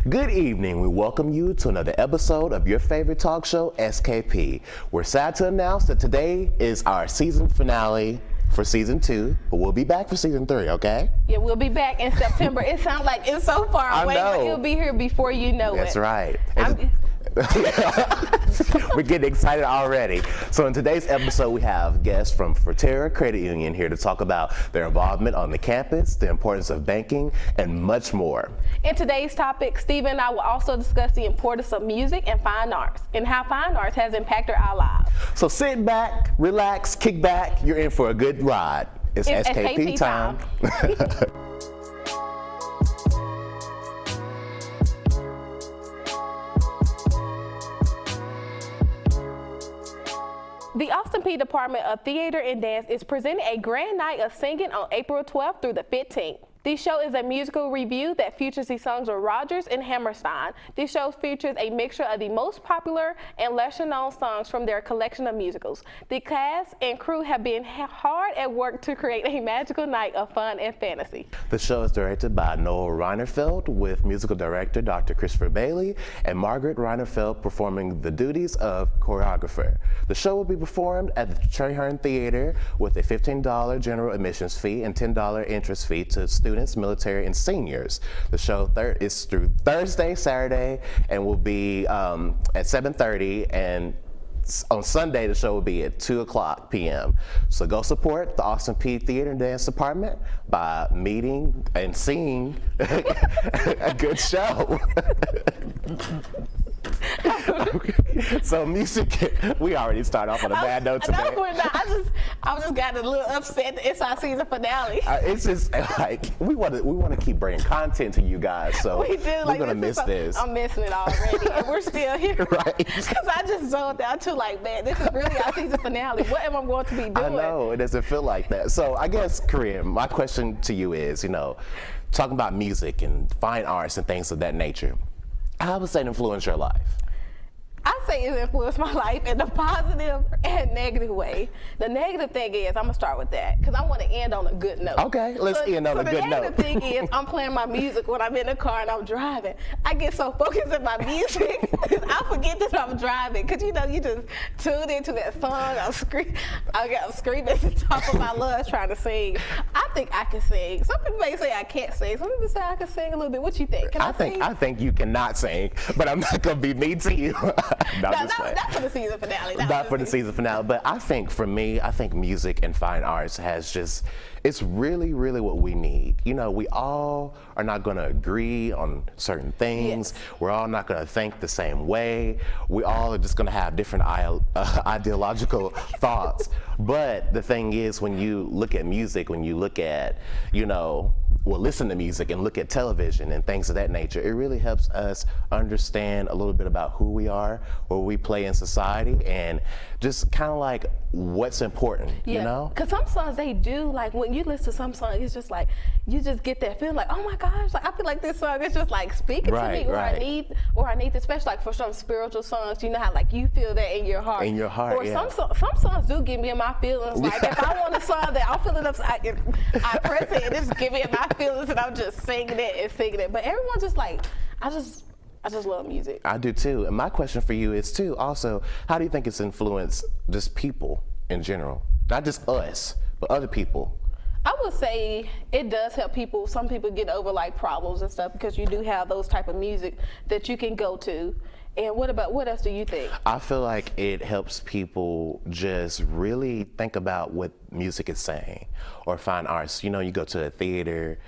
Good evening. We welcome you to another episode of your favorite talk show, SKP. We're sad to announce that today is our season finale for season 2, but we'll be back for season 3, okay? Yeah, we'll be back in September. It sounds like it's so far away, but it'll be here before you know That's it. That's right. We're getting excited already. So in today's episode, we have guests from Fortera Credit Union here to talk about their involvement on the campus, the importance of banking, and much more. In today's topic, Stephen and I will also discuss the importance of music and fine arts, and how fine arts has impacted our lives. So sit back, relax, kick back. You're in for a good ride. It's SKP time. The Austin Peay Department of Theater and Dance is presenting a grand night of singing on April 12th through the 15th. This show is a musical review that features the songs of Rodgers and Hammerstein. This show features a mixture of the most popular and lesser-known songs from their collection of musicals. The cast and crew have been hard at work to create a magical night of fun and fantasy. The show is directed by Noel Reinerfeld with musical director Dr. Christopher Bailey and Margaret Reinerfeld performing the duties of choreographer. The show will be performed at the Traherne Theater with a $15 general admissions fee and $10 entrance fee to students, military, and seniors. The show is through Thursday, Saturday, and will be at 7:30, and on Sunday the show will be at 2:00 p.m. So go support the Austin Peay Theater and Dance Department by meeting and seeing a good show. Okay. So music, we already started off on a bad note today. No, we're not. I just got a little upset. It's our season finale. It's just like we want to keep bringing content to you guys. So we do. We're gonna miss this. I'm missing it already, and we're still here. Right. Because I just zoned out too. Like, man, this is really our season finale. What am I going to be doing? I know it doesn't feel like that. So I guess, Corinne, my question to you is, talking about music and fine arts and things of that nature, how does that influence your life? I say it influenced my life in a positive and negative way. The negative thing is, I'm gonna start with that because I want to end on a good note. Okay, let's end on a good note. The negative thing is, I'm playing my music when I'm in the car and I'm driving. I get so focused in my music, I forget that I'm driving. Cause you just tune into that song. I'm screaming at the top of my lungs trying to sing. I think I can sing. Some people may say I can't sing. Some people say I can sing a little bit. What you think? Can I sing? I think you cannot sing, but I'm not gonna be mean to you. Not for the season finale. Not for the season finale, but I think for me, music and fine arts has it's really, really what we need. We all are not going to agree on certain things. Yes. We're all not going to think the same way. We all are just going to have different ideological thoughts. But the thing is, when you look at music, when you look at, listen to music and look at television and things of that nature, it really helps us understand a little bit about who we are, where we play in society, and just kind of like what's important, Because some songs, they do, like when you listen to some songs, it's just like, you just get that feeling like, oh my gosh, like I feel like this song is just like speaking to me, or I need this, especially like for some spiritual songs, you know how like you feel that in your heart. In your heart, or some songs do get me in my feelings. Like if I want a song that I'm feeling upset, I press it and it's give me in my feelings and I'm just singing it and singing it. But everyone's just like, I just love music. I do too. And my question for you is too, also, how do you think it's influenced just people in general? Not just us, but other people. I would say it does help people. Some people get over like problems and stuff because you do have those type of music that you can go to. And what else do you think? I feel like it helps people just really think about what music is saying, or fine arts. You go to a theater,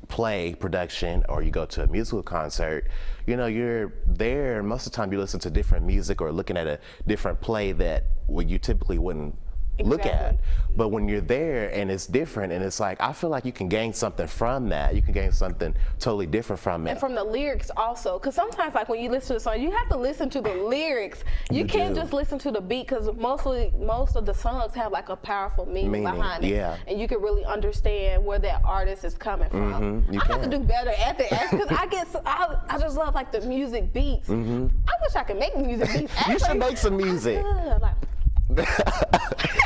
play production, or you go to a musical concert, you're there, most of the time you listen to different music or looking at a different play that you typically wouldn't look at. But when you're there and it's different, and it's like, I feel like you can gain something from that. You can gain something totally different from it. And from the lyrics also, because sometimes like when you listen to a song, you have to listen to the lyrics. You can't just listen to the beat, because most of the songs have like a powerful meaning behind it. Yeah. And you can really understand where that artist is coming from. I have to do better at that, because I just love like the music beats. I wish I could make music beats. You should make some music.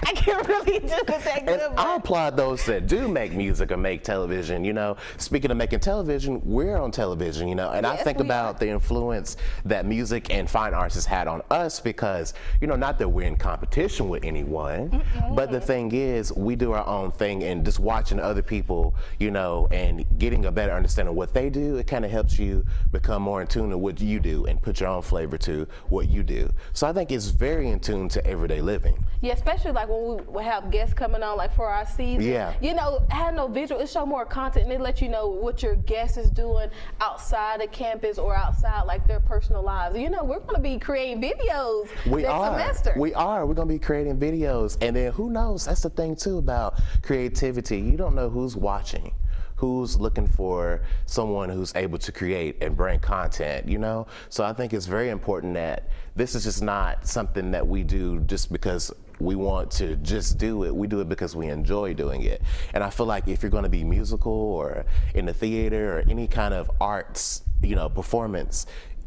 I can't really do it that good. And I applaud those that do make music or make television. You know, speaking of making television, we're on television. You know, and I Yes, think we about the influence that music and fine arts has had on us because, you know, not that we're in competition with anyone, but the thing is, we do our own thing, and just watching other people, you know, and getting a better understanding of what they do, it kind of helps you become more in tune to what you do and put your own flavor to what you do. So I think it's very in tune to everyday living. Yeah, especially like when we have guests coming on, like for our season. Yeah. You know, have no visual. It show more content, and it let you know what your guest is doing outside of campus or outside like their personal lives. You know, we're going to be creating videos next semester. We are. We're going to be creating videos, and then who knows? That's the thing too about creativity. You don't know who's watching, who's looking for someone who's able to create and bring content, you know? So I think it's very important that this is just not something that we do just because we want to just do it. We do it because we enjoy doing it. And I feel like if you're going to be musical or in the theater or any kind of arts, you know, performance,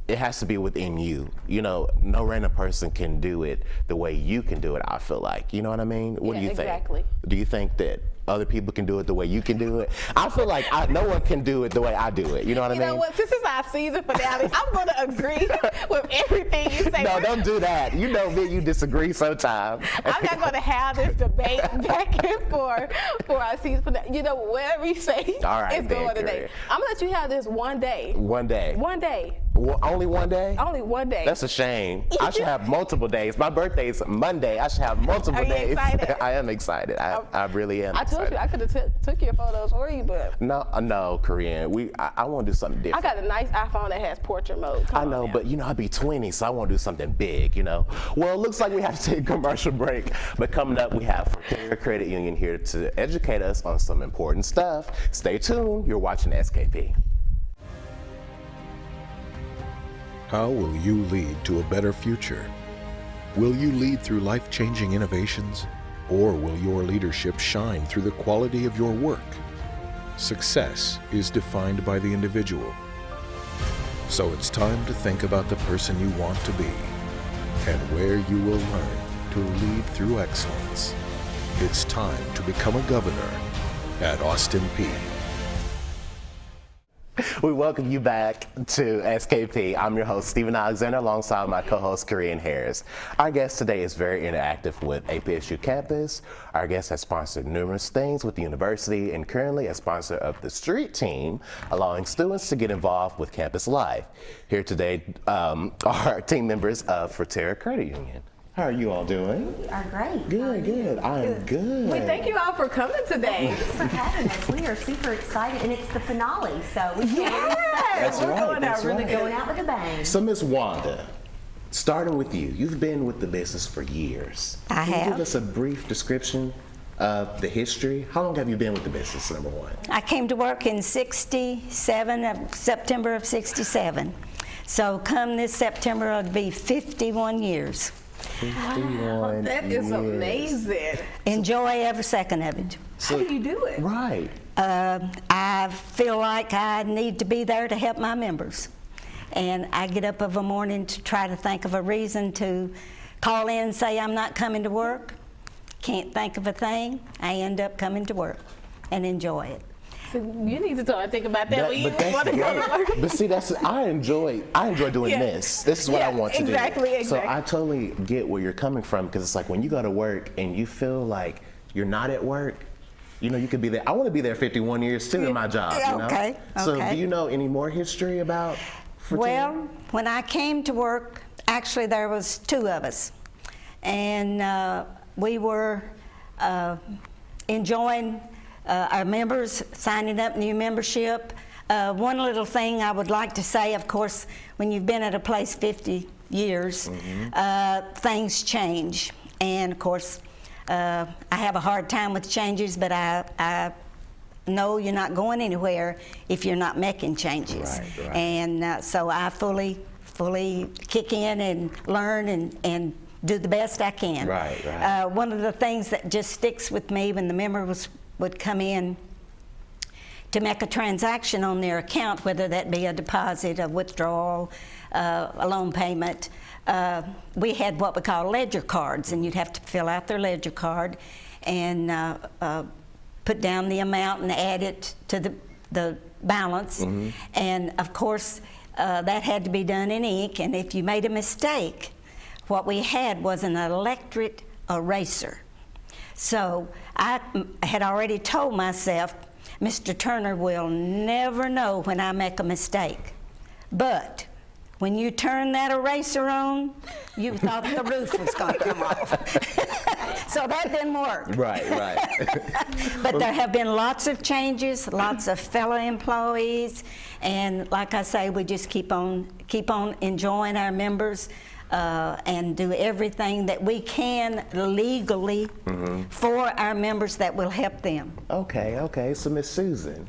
it has to be within you. You know, no random person can do it the way you can do it, I feel like. You know what I mean? What do you think? Exactly. Do you think that other people can do it the way you can do it? I feel like no one can do it the way I do it. You know what I mean? You know what? Since it's our season finale, I'm going to agree with everything you say. No, don't do that. You know me, you disagree sometimes. I'm not going to have this debate back and forth for our season finale. You know, whatever you say All right, is going then, today. Corinne. I'm going to let you have this one day. One day. One day. Only one day? Only one day. That's a shame. I should have multiple days. My birthday's Monday. I should have multiple Are you days. excited? I am excited. I really am. I told excited. you I could have took your photos for you, but No, Korean. I want to do something different. I got a nice iPhone that has portrait mode. Come I know, on now. but you know, I'd be 20, so I want to do something big, you know. Well, it looks like we have to take a commercial break, but coming up, we have Fortera Credit Union here to educate us on some important stuff. Stay tuned. You're watching SKP. How will you lead to a better future? Will you lead through life-changing innovations, or will your leadership shine through the quality of your work? Success is defined by the individual. So it's time to think about the person you want to be and where you will learn to lead through excellence. It's time to become a governor at Austin Peay. We welcome you back to SKP. I'm your host, Stephen Alexander, alongside my co-host, Corinne Harris. Our guest today is very interactive with APSU campus. Our guest has sponsored numerous things with the university and currently a sponsor of the street team, allowing students to get involved with campus life. Here today are team members of Fortera Credit Union. How are you all doing? We are great. Good. I am good. We thank you all for coming today. Thanks for having us. We are super excited, and it's the finale, so we feel really That's We're right, going that's out really right. good. going out with a bang. So, Miss Wanda, starting with you, you've been with the business for years. I Can you have. give us a brief description of the history? How long have you been with the business, number one? I came to work in September of 67. So come this September, it'll be 51 years. 51 That is years. amazing. Enjoy every second of it. How do you do it? Right. I feel like I need to be there to help my members. And I get up of a morning to try to think of a reason to call in and say I'm not coming to work. Can't think of a thing. I end up coming to work and enjoy it. So you need to start and think about that when you But that's want to go to great. work. But see, I enjoy doing Yeah. this. This is what I Yeah, want to exactly, do. exactly. So I totally get where you're coming from, because it's like when you go to work and you feel like you're not at work, you know, you could be there. I want to be there 51 years too in my job. Yeah, You know? okay, So okay. do you know any more history about Fortera? Well, when I came to work, actually there was two of us, and we were enjoying our members signing up new membership. One little thing I would like to say, of course, when you've been at a place 50 years, things change, and of course, I have a hard time with changes, but I know you're not going anywhere if you're not making changes. Right. And so I fully kick in and learn and do the best I can. Right. One of the things that just sticks with me when the members would come in to make a transaction on their account, whether that be a deposit, a withdrawal, a loan payment. We had what we call ledger cards, and you'd have to fill out their ledger card and put down the amount and add it to the balance. And of course, that had to be done in ink, and if you made a mistake, what we had was an electric eraser. So I had already told myself, Mr. Turner will never know when I make a mistake. But when you turn that eraser on, you thought the roof was going to come off. So that didn't work. Right, right. But there have been lots of changes, lots of fellow employees, and like I say, we just keep on enjoying our members and do everything that we can legally for our members that will help them. Okay, okay. So Miss Susan,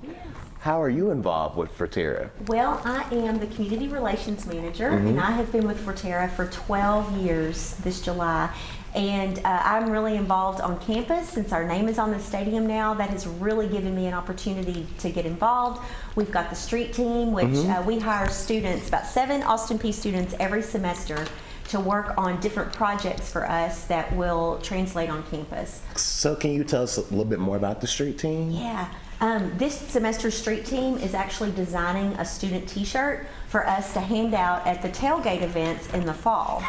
how are you involved with Fortera? Well, I am the Community Relations Manager, and I have been with Fortera for 12 years this July. And I'm really involved on campus. Since our name is on the stadium now, that has really given me an opportunity to get involved. We've got the street team, which we hire students, about 7 Austin Peay students every semester, to work on different projects for us that will translate on campus. So can you tell us a little bit more about the street team? Yeah. This semester's street team is actually designing a student t-shirt for us to hand out at the tailgate events in the fall.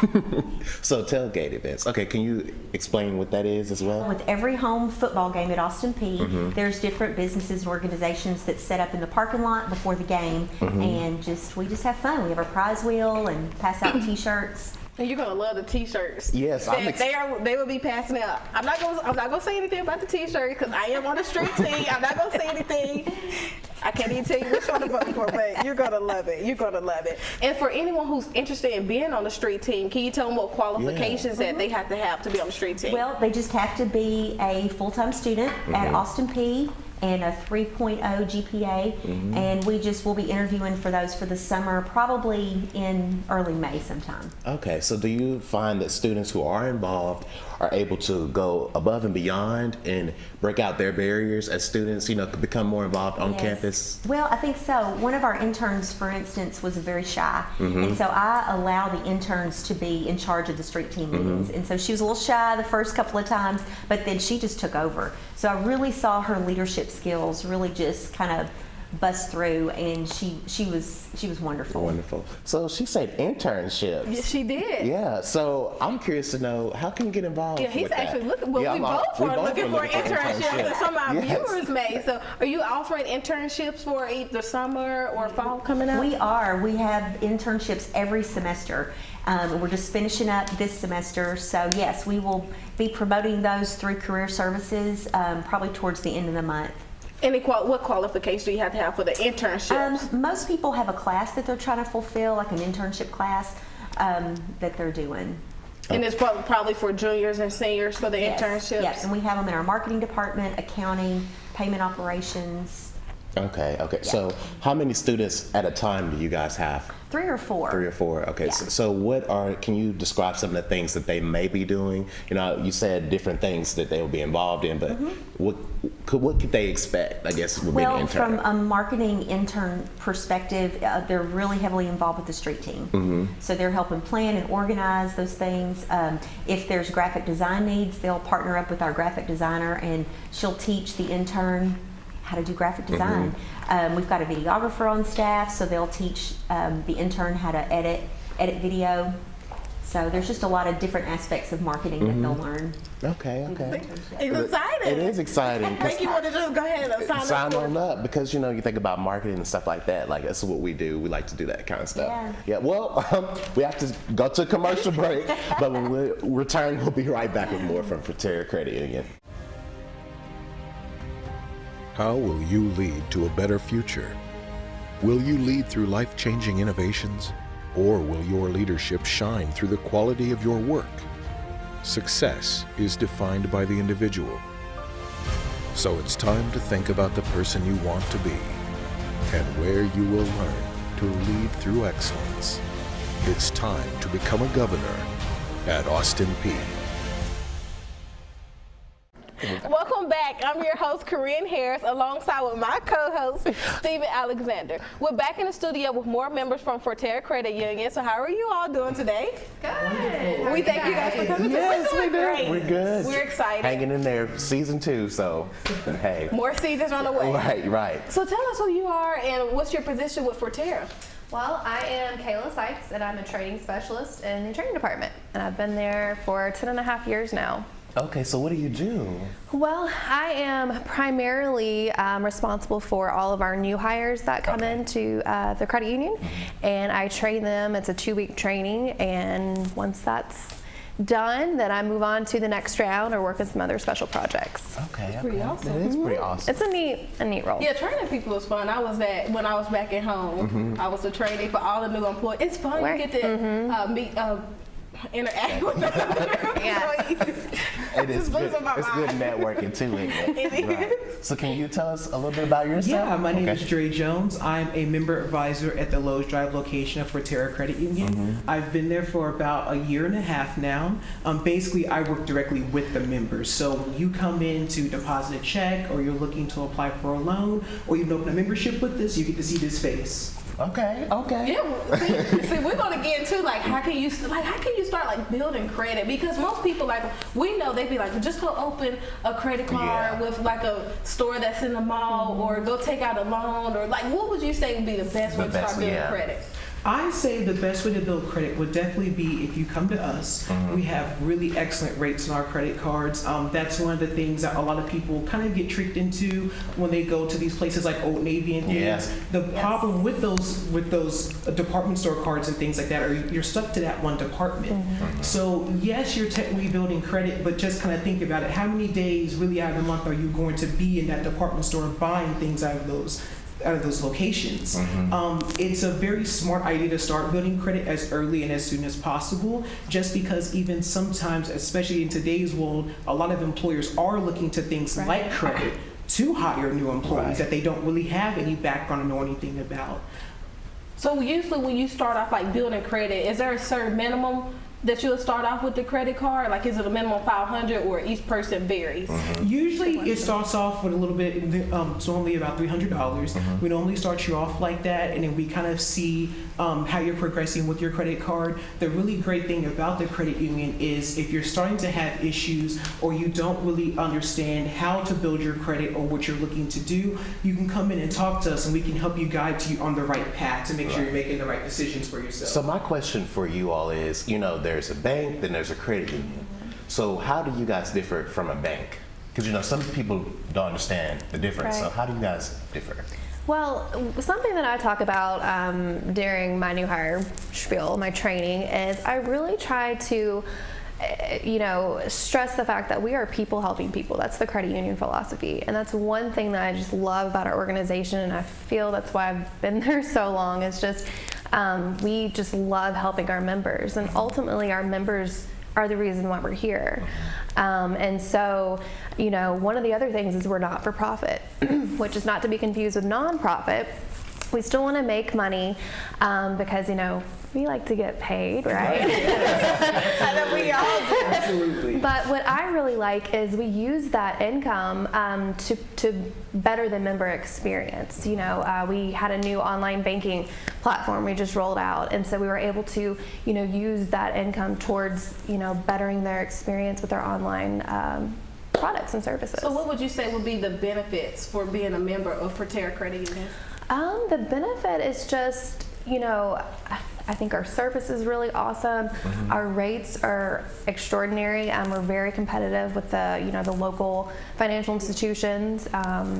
So tailgate events. Okay, can you explain what that is as well? With every home football game at Austin Peay, there's different businesses and organizations that set up in the parking lot before the game, and we just have fun. We have a prize wheel and pass out t-shirts. And you're gonna love the T-shirts. Yes, they will be passing out. I'm not gonna say anything about the T-shirt because I am on the street team. I'm not gonna say anything. I can't even tell you which one to vote for, but you're gonna love it. You're gonna love it. And for anyone who's interested in being on the street team, can you tell them what qualifications that they have to be on the street team? Well, they just have to be a full-time student at Austin Peay and a 3.0 GPA, and we'll be interviewing for those for the summer, probably in early May sometime. Okay, so do you find that students who are involved are able to go above and beyond and break out their barriers as students, become more involved on campus? Well, I think so. One of our interns, for instance, was very shy, and so I allow the interns to be in charge of the street team meetings, and so she was a little shy the first couple of times, but then she just took over. So I really saw her leadership skills really just kind of bust through, and she was wonderful. Wonderful. So she said internships. Yes, she did. Yeah. So I'm curious to know, how can you get involved? Yeah, he's with actually that? looking. Well, we both are looking for internships that some of our Yes. viewers may. So, are you offering internships for either summer or fall coming up? We are. We have internships every semester. We're just finishing up this semester, so yes, we will be promoting those through Career Services probably towards the end of the month. What qualifications do you have to have for the internships? Most people have a class that they're trying to fulfill, like an internship class that they're doing. And it's probably for juniors and seniors for the internships? Yes, and we have them in our marketing department, accounting, payment operations. Okay. So how many students at a time do you guys have? 3 or 4. 3 or 4. Okay. Yeah. So can you describe some of the things that they may be doing? You said different things that they will be involved in, but what could they expect, I guess, would be an intern? From a marketing intern perspective, they're really heavily involved with the street team. So they're helping plan and organize those things. If there's graphic design needs, they'll partner up with our graphic designer, and she'll teach the intern how to do graphic design. We've got a videographer on staff, so they'll teach the intern how to edit video. So there's just a lot of different aspects of marketing that they'll learn. Okay. It's exciting. It is exciting. Make you want to just go ahead and sign up. On up, because you think about marketing and stuff like that. Like, that's what we do. We like to do that kind of stuff. Yeah. Well, we have to go to a commercial break, but when we return, we'll be right back with more from Fortera Credit Union. How will you lead to a better future? Will you lead through life-changing innovations, or will your leadership shine through the quality of your work? Success is defined by the individual. So it's time to think about the person you want to be and where you will learn to lead through excellence. It's time to become a governor at Austin Peay. Welcome back. I'm your host, Corinne Harris, alongside with my co-host, Stephen Alexander. We're back in the studio with more members from Fortera Credit Union. So how are you all doing today? Good. We thank you guys for coming. Yes, We're we doing do. great. We're good. We're excited. Hanging in there, season 2, so hey. More seasons on the way. Right. So tell us who you are and what's your position with Fortera? Well, I am Kayla Sykes, and I'm a training specialist in the training department, and I've been there for 10.5 years now. Okay, so what do you do? Well, I am primarily responsible for all of our new hires that come into the credit union, and I train them. It's a 2-week training, and once that's done, then I move on to the next round or work on some other special projects. Okay, pretty awesome. It is pretty awesome. It's a neat role. Yeah, training people is fun. I was that when I was back at home. I was the trainee for all the new employees. It's fun. Where? You get to meet, interact with the employees. It is Just good. losing my It's good mind. networking too, isn't it? It is. Right. So can you tell us a little bit about yourself? Yeah, my name is Jre Jones. I'm a member advisor at the Lowe's Drive location of Fortera Credit Union. I've been there for about 1.5 years now. Basically, I work directly with the members. So when you come in to deposit a check, or you're looking to apply for a loan, or you open a membership with us, you get to see this face. Okay. Yeah, see, we're gonna get into how can you start building credit, because most people we know they'd be like, just go open a credit card with a store that's in the mall, or go take out a loan, or what would you say would be the best way to start building credit? I say the best way to build credit would definitely be if you come to us. We have really excellent rates on our credit cards. That's one of the things that a lot of people kind of get tricked into when they go to these places like Old Navy and things. Yeah. The problem with those department store cards and things like that are you're stuck to that one department. So yes, you're technically building credit, but just kind of think about it. How many days really out of the month are you going to be in that department store buying things out of those locations? It's a very smart idea to start building credit as early and as soon as possible, just because even sometimes, especially in today's world, a lot of employers are looking to things like credit to hire new employees that they don't really have any background or know anything about. So usually when you start off building credit, is there a certain minimum that you'll start off with the credit card? Is it a minimum 500, or each person varies? Usually it starts off with a little bit, it's normally about $300. We normally start you off like that, and then we kind of see how you're progressing with your credit card. The really great thing about the credit union is if you're starting to have issues, or you don't really understand how to build your credit or what you're looking to do, you can come in and talk to us, and we can help you guide you on the right path to make sure you're making the right decisions for yourself. So my question for you all is, there's a bank, then there's a credit union. So how do you guys differ from a bank? Because some people don't understand the difference. Right. So how do you guys differ? Well, something that I talk about during my new hire spiel, my training, is I really try to stress the fact that we are people helping people. That's the credit union philosophy. And that's one thing that I just love about our organization, and I feel that's why I've been there so long, is just we just love helping our members. And ultimately our members are the reason why we're here. And so, one of the other things is we're not for profit, which is not to be confused with nonprofit. We still want to make money because, we like to get paid, right? I know we all do. Absolutely. But what I really like is we use that income to better the member experience. We had a new online banking platform we just rolled out, and so we were able to, use that income towards, bettering their experience with our online products and services. So what would you say would be the benefits for being a member of Fortera Credit Union? The benefit is just, I think our service is really awesome. Our rates are extraordinary. We're very competitive with the local financial institutions.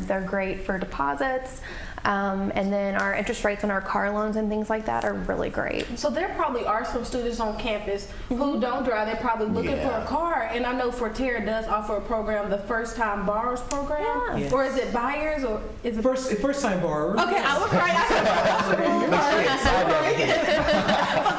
They're great for deposits. And then our interest rates on our car loans and things like that are really great. So there probably are some students on campus who don't drive. They're probably looking for a car. And I know Fortera does offer a program, the First Time Borrowers Program. Yeah. Yes. Or is it buyers, or is it First time borrowers. Okay, I was right. So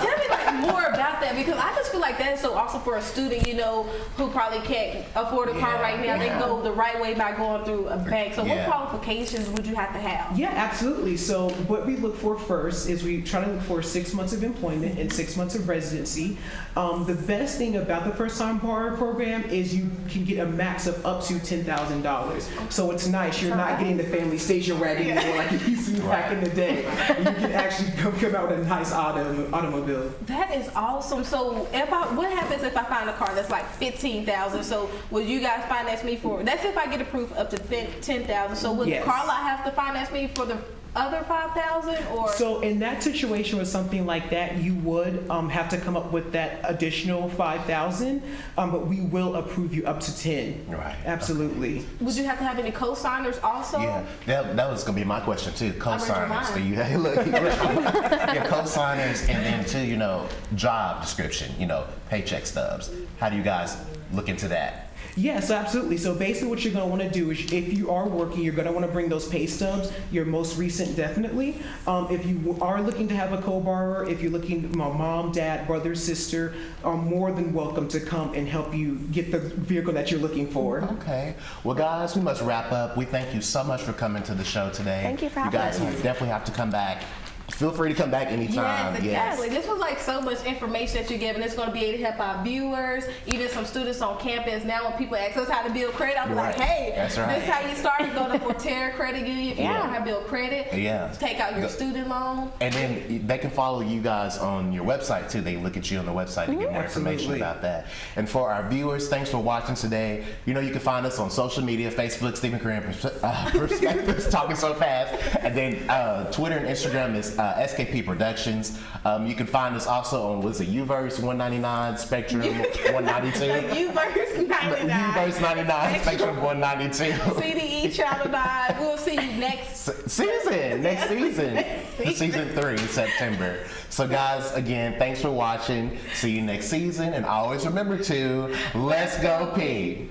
tell me more about that, because I just feel like that is so awesome for a student, you know, who probably can't afford a car right now. They go the right way by going through a bank. So what qualifications would you have to have? Yeah, absolutely. So what we look for first is we try to look for 6 months of employment and 6 months of residency. The best thing about the first-time borrower program is you can get a max of up to $10,000. So it's nice. You're not getting the family station wagon anymore like you used to back in the day. You can actually come out with a nice automobile. That is awesome. So what happens if I find a car that's like $15,000? So will you guys finance me for, that's if I get approved up to $10,000. So would Carla have to finance me for the other $5,000 or? So in that situation with something like that, you would have to come up with that additional $5,000, but we will approve you up to 10. Right. Absolutely. Okay. Would you have to have any co-signers also? Yeah, that was gonna be my question too. Co-signers. Do you look? Yeah, co-signers, and then too, you know, job description. You know, paycheck stubs. How do you guys look into that? Yes, absolutely. So basically what you're going to want to do is if you are working, you're going to want to bring those pay stubs, your most recent definitely. If you are looking to have a co-borrower, if you're looking, mom, dad, brother, sister, are more than welcome to come and help you get the vehicle that you're looking for. Okay. Well, guys, we must wrap up. We thank you so much for coming to the show today. Thank you for having us. You guys definitely have to come back. Feel free to come back anytime. Yes, exactly. This was like so much information that you're giving. It's going to be able to help our viewers, even some students on campus. Now when people ask us how to build credit, I'm like, hey, this is how you start. Go to Fortera Credit Union if you don't know how to build credit. Take out your student loan. And then they can follow you guys on your website too. They look at you on the website to get more information about that. And for our viewers, thanks for watching today. You know, you can find us on social media, Facebook, Stephen Korean Perspectives, talking so fast. And then Twitter and Instagram is SKP Productions. You can find us also on, what's it, Uverse 199, Spectrum 192. Uverse 99. Uverse 99, Spectrum 192. CDE Channel 9. We'll see you next season. Season 3 in September. So guys, again, thanks for watching. See you next season. And always remember to, let's go P.